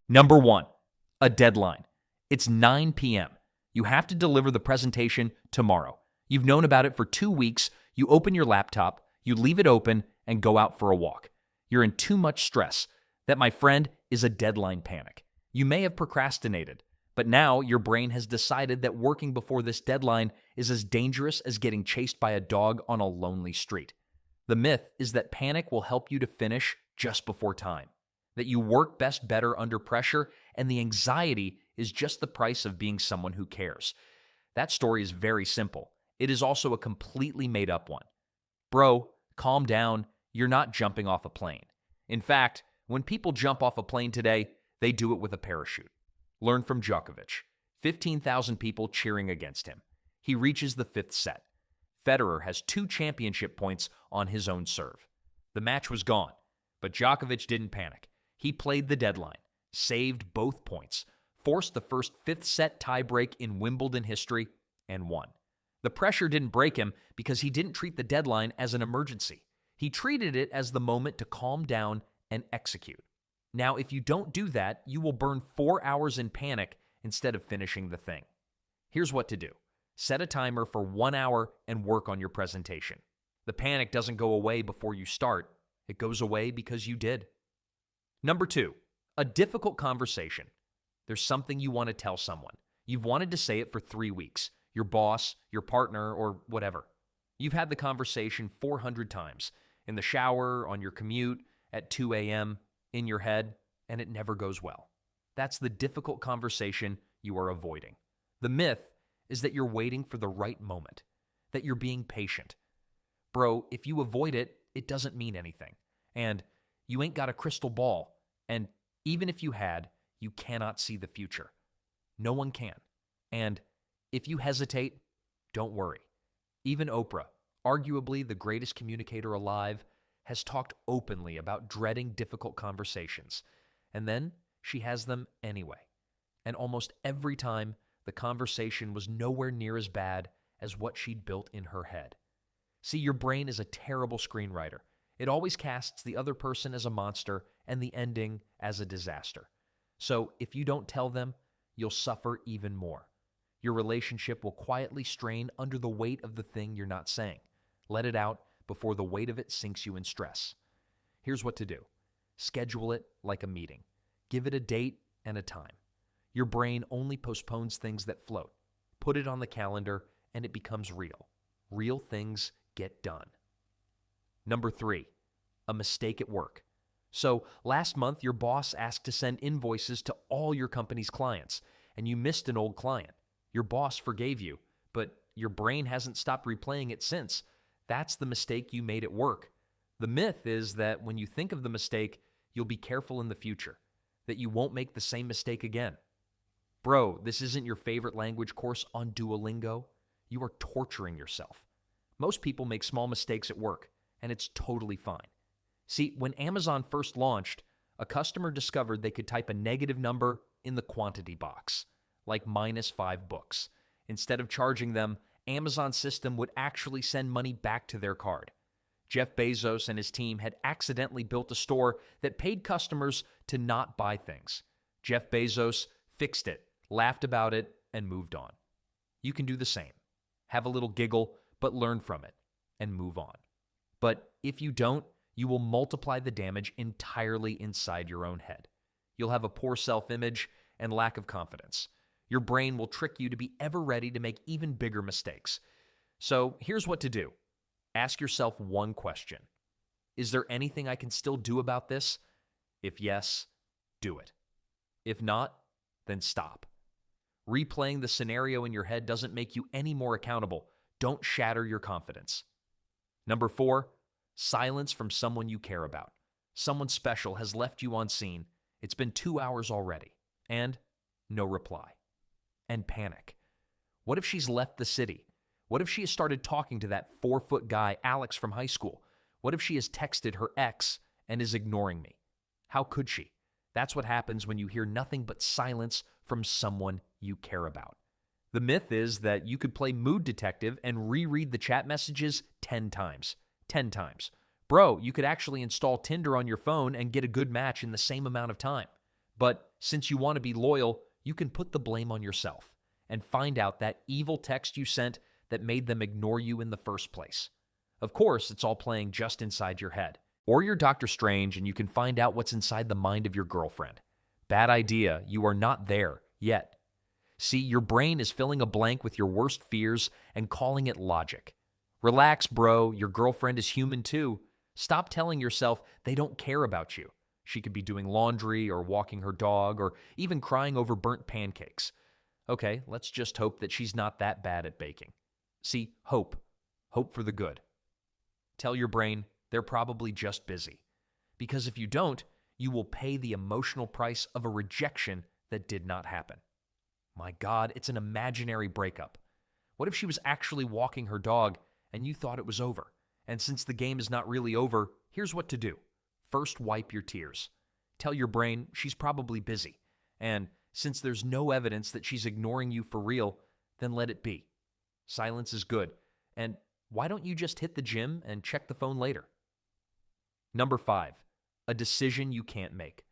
Number one, a deadline. It's 9 p.m. You have to deliver the presentation tomorrow. You've known about it for 2 weeks. You open your laptop, you leave it open, and go out for a walk. You're in too much stress. That, my friend, is a deadline panic. You may have procrastinated, but now your brain has decided that working before this deadline is as dangerous as getting chased by a dog on a lonely street. The myth is that panic will help you to finish just before time, that you work best better under pressure, and the anxiety is just the price of being someone who cares. That story is very simple. It is also a completely made-up one. Bro, calm down. You're not jumping off a plane. In fact, when people jump off a plane today, they do it with a parachute. Learn from Djokovic. 15,000 people cheering against him. He reaches the fifth set. Federer has 2 championship points on his own serve. The match was gone, but Djokovic didn't panic. He played the deadline, saved both points, forced the first fifth set tiebreak in Wimbledon history, and won. The pressure didn't break him because he didn't treat the deadline as an emergency. He treated it as the moment to calm down and execute. Now, if you don't do that, you will burn 4 hours in panic instead of finishing the thing. Here's what to do. Set a timer for 1 hour and work on your presentation. The panic doesn't go away before you start. It goes away because you did. Number 2, a difficult conversation. There's something you want to tell someone. You've wanted to say it for 3 weeks. Your boss, your partner, or whatever. You've had the conversation 400 times. In the shower, on your commute, at 2 a.m., in your head, and it never goes well. That's the difficult conversation you are avoiding. The myth is that you're waiting for the right moment, that you're being patient. Bro, if you avoid it, it doesn't mean anything. And you ain't got a crystal ball. And even if you had, you cannot see the future. No one can. And if you hesitate, don't worry. Even Oprah, arguably the greatest communicator alive, has talked openly about dreading difficult conversations. And then she has them anyway. And almost every time, the conversation was nowhere near as bad as what she'd built in her head. See, your brain is a terrible screenwriter. It always casts the other person as a monster and the ending as a disaster. So if you don't tell them, you'll suffer even more. Your relationship will quietly strain under the weight of the thing you're not saying. Let it out before the weight of it sinks you in stress. Here's what to do. Schedule it like a meeting. Give it a date and a time. Your brain only postpones things that float. Put it on the calendar and it becomes real. Real things get done. Number 3, a mistake at work. So last month, your boss asked to send invoices to all your company's clients, and you missed an old client. Your boss forgave you, but your brain hasn't stopped replaying it since. That's the mistake you made at work. The myth is that when you think of the mistake, you'll be careful in the future, that you won't make the same mistake again. Bro, this isn't your favorite language course on Duolingo. You are torturing yourself. Most people make small mistakes at work, and it's totally fine. See, when Amazon first launched, a customer discovered they could type a negative number in the quantity box, like -5 books. Instead of charging them, Amazon's system would actually send money back to their card. Jeff Bezos and his team had accidentally built a store that paid customers to not buy things. Jeff Bezos fixed it, laughed about it, and moved on. You can do the same. Have a little giggle, but learn from it and move on. But if you don't, you will multiply the damage entirely inside your own head. You'll have a poor self-image and lack of confidence. Your brain will trick you to be ever ready to make even bigger mistakes. So here's what to do. Ask yourself one question. Is there anything I can still do about this? If yes, do it. If not, then stop. Replaying the scenario in your head doesn't make you any more accountable. Don't shatter your confidence. Number 4, silence from someone you care about. Someone special has left you on scene. It's been 2 hours already, and no reply. And panic. What if she's left the city? What if she has started talking to that 4-foot guy, Alex, from high school? What if she has texted her ex and is ignoring me? How could she? That's what happens when you hear nothing but silence from someone you care about. The myth is that you could play mood detective and reread the chat messages 10 times. 10 times. Bro, you could actually install Tinder on your phone and get a good match in the same amount of time. But since you want to be loyal, you can put the blame on yourself and find out that evil text you sent that made them ignore you in the first place. Of course, it's all playing just inside your head. Or you're Doctor Strange and you can find out what's inside the mind of your girlfriend. Bad idea. You are not there yet. See, your brain is filling a blank with your worst fears and calling it logic. Relax, bro. Your girlfriend is human too. Stop telling yourself they don't care about you. She could be doing laundry or walking her dog or even crying over burnt pancakes. Okay, let's just hope that she's not that bad at baking. See, hope. Hope for the good. Tell your brain they're probably just busy. Because if you don't, you will pay the emotional price of a rejection that did not happen. My God, it's an imaginary breakup. What if she was actually walking her dog and you thought it was over? And since the game is not really over, here's what to do. First, wipe your tears. Tell your brain she's probably busy. And since there's no evidence that she's ignoring you for real, then let it be. Silence is good. And why don't you just hit the gym and check the phone later? Number 5, a decision you can't make.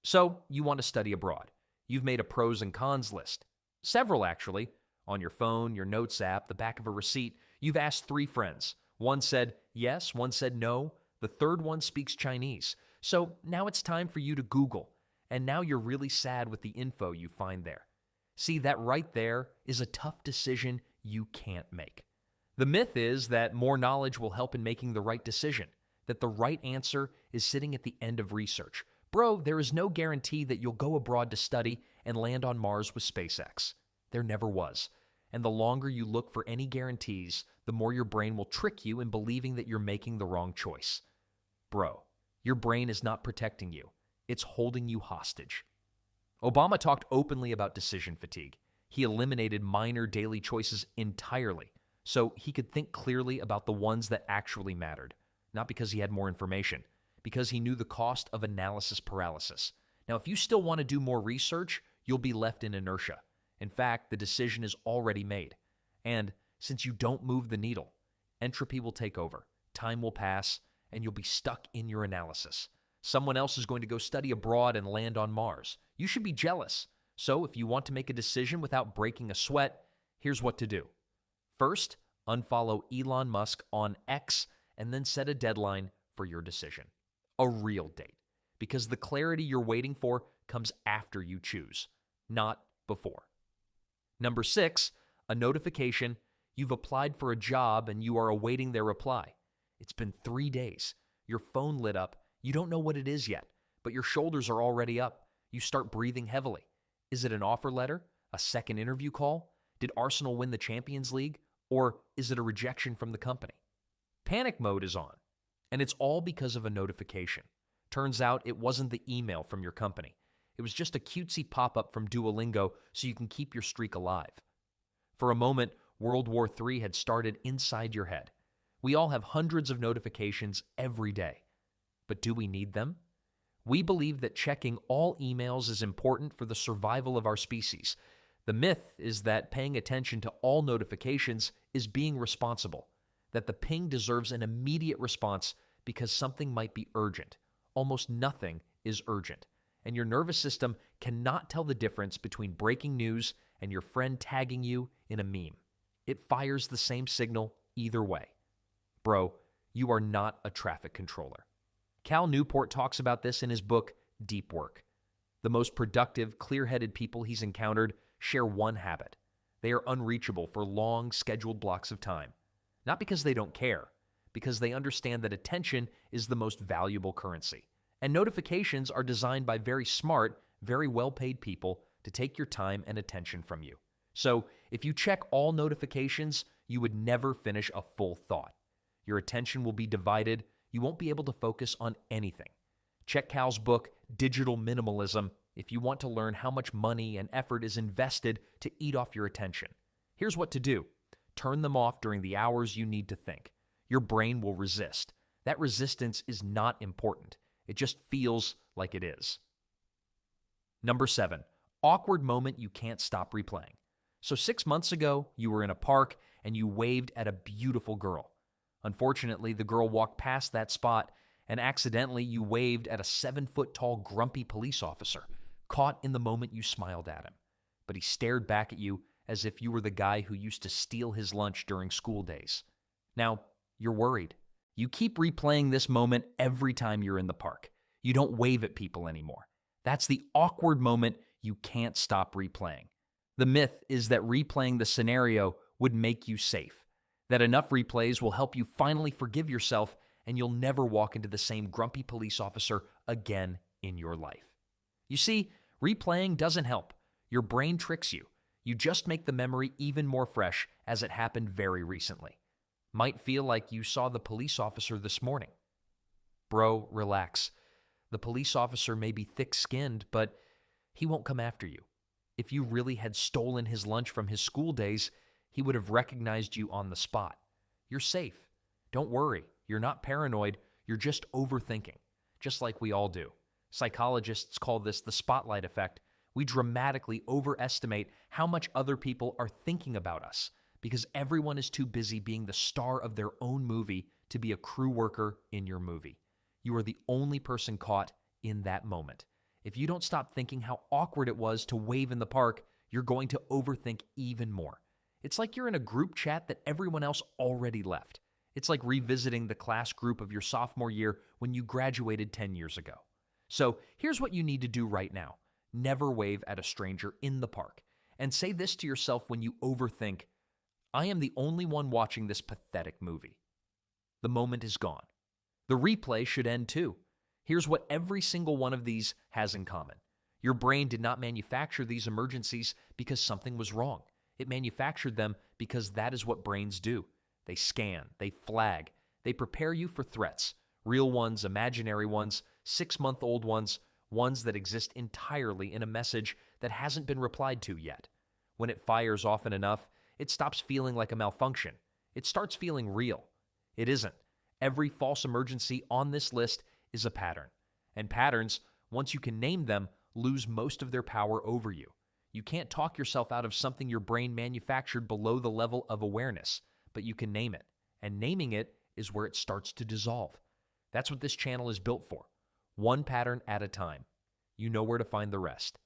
So, you want to study abroad. You've made a pros and cons list. Several, actually. On your phone, your notes app, the back of a receipt, you've asked 3 friends. One said yes, one said no. The third one speaks Chinese. So now it's time for you to Google. And now you're really sad with the info you find there. See, that right there is a tough decision you can't make. The myth is that more knowledge will help in making the right decision, that the right answer is sitting at the end of research. Bro, there is no guarantee that you'll go abroad to study and land on Mars with SpaceX. There never was. And the longer you look for any guarantees, the more your brain will trick you in believing that you're making the wrong choice. Bro, your brain is not protecting you. It's holding you hostage. Obama talked openly about decision fatigue. He eliminated minor daily choices entirely so he could think clearly about the ones that actually mattered, not because he had more information, because he knew the cost of analysis paralysis. Now, if you still want to do more research, you'll be left in inertia. In fact, the decision is already made. And since you don't move the needle, entropy will take over, time will pass, and you'll be stuck in your analysis. Someone else is going to go study abroad and land on Mars. You should be jealous. So if you want to make a decision without breaking a sweat, here's what to do. First, unfollow Elon Musk on X and then set a deadline for your decision. A real date. Because the clarity you're waiting for comes after you choose, not before. Number 6, a notification. You've applied for a job and you are awaiting their reply. It's been 3 days. Your phone lit up. You don't know what it is yet, but your shoulders are already up. You start breathing heavily. Is it an offer letter? A second interview call? Did Arsenal win the Champions League? Or is it a rejection from the company? Panic mode is on, and it's all because of a notification. Turns out it wasn't the email from your company. It was just a cutesy pop-up from Duolingo so you can keep your streak alive. For a moment, World War III had started inside your head. We all have hundreds of notifications every day. But do we need them? We believe that checking all emails is important for the survival of our species. The myth is that paying attention to all notifications is being responsible, that the ping deserves an immediate response because something might be urgent. Almost nothing is urgent, and your nervous system cannot tell the difference between breaking news and your friend tagging you in a meme. It fires the same signal either way. Bro, you are not a traffic controller. Cal Newport talks about this in his book, Deep Work. The most productive, clear-headed people he's encountered share one habit. They are unreachable for long, scheduled blocks of time. Not because they don't care, because they understand that attention is the most valuable currency. And notifications are designed by very smart, very well-paid people to take your time and attention from you. So, if you check all notifications, you would never finish a full thought. Your attention will be divided. You won't be able to focus on anything. Check Cal's book, Digital Minimalism, if you want to learn how much money and effort is invested to eat off your attention. Here's what to do. Turn them off during the hours you need to think. Your brain will resist. That resistance is not important. It just feels like it is. Number 7, awkward moment you can't stop replaying. So 6 months ago, you were in a park and you waved at a beautiful girl. Unfortunately, the girl walked past that spot and accidentally you waved at a 7-foot-tall grumpy police officer. caught in the moment you smiled at him, but he stared back at you as if you were the guy who used to steal his lunch during school days. Now, you're worried. You keep replaying this moment every time you're in the park. You don't wave at people anymore. That's the awkward moment you can't stop replaying. The myth is that replaying the scenario would make you safe, that enough replays will help you finally forgive yourself and you'll never walk into the same grumpy police officer again in your life. You see, replaying doesn't help. Your brain tricks you. You just make the memory even more fresh as it happened very recently. Might feel like you saw the police officer this morning. Bro, relax. The police officer may be thick-skinned, but he won't come after you. If you really had stolen his lunch from his school days, he would have recognized you on the spot. You're safe. Don't worry. You're not paranoid. You're just overthinking, just like we all do. Psychologists call this the spotlight effect. We dramatically overestimate how much other people are thinking about us because everyone is too busy being the star of their own movie to be a crew worker in your movie. You are the only person caught in that moment. If you don't stop thinking how awkward it was to wave in the park, you're going to overthink even more. It's like you're in a group chat that everyone else already left. It's like revisiting the class group of your sophomore year when you graduated 10 years ago. So here's what you need to do right now. Never wave at a stranger in the park. And say this to yourself when you overthink, I am the only one watching this pathetic movie. The moment is gone. The replay should end too. Here's what every single one of these has in common. Your brain did not manufacture these emergencies because something was wrong. It manufactured them because that is what brains do. They scan, they flag, they prepare you for threats, real ones, imaginary ones, 6-month-old ones, ones that exist entirely in a message that hasn't been replied to yet. When it fires often enough, it stops feeling like a malfunction. It starts feeling real. It isn't. Every false emergency on this list is a pattern. And patterns, once you can name them, lose most of their power over you. You can't talk yourself out of something your brain manufactured below the level of awareness, but you can name it. And naming it is where it starts to dissolve. That's what this channel is built for. One pattern at a time. You know where to find the rest.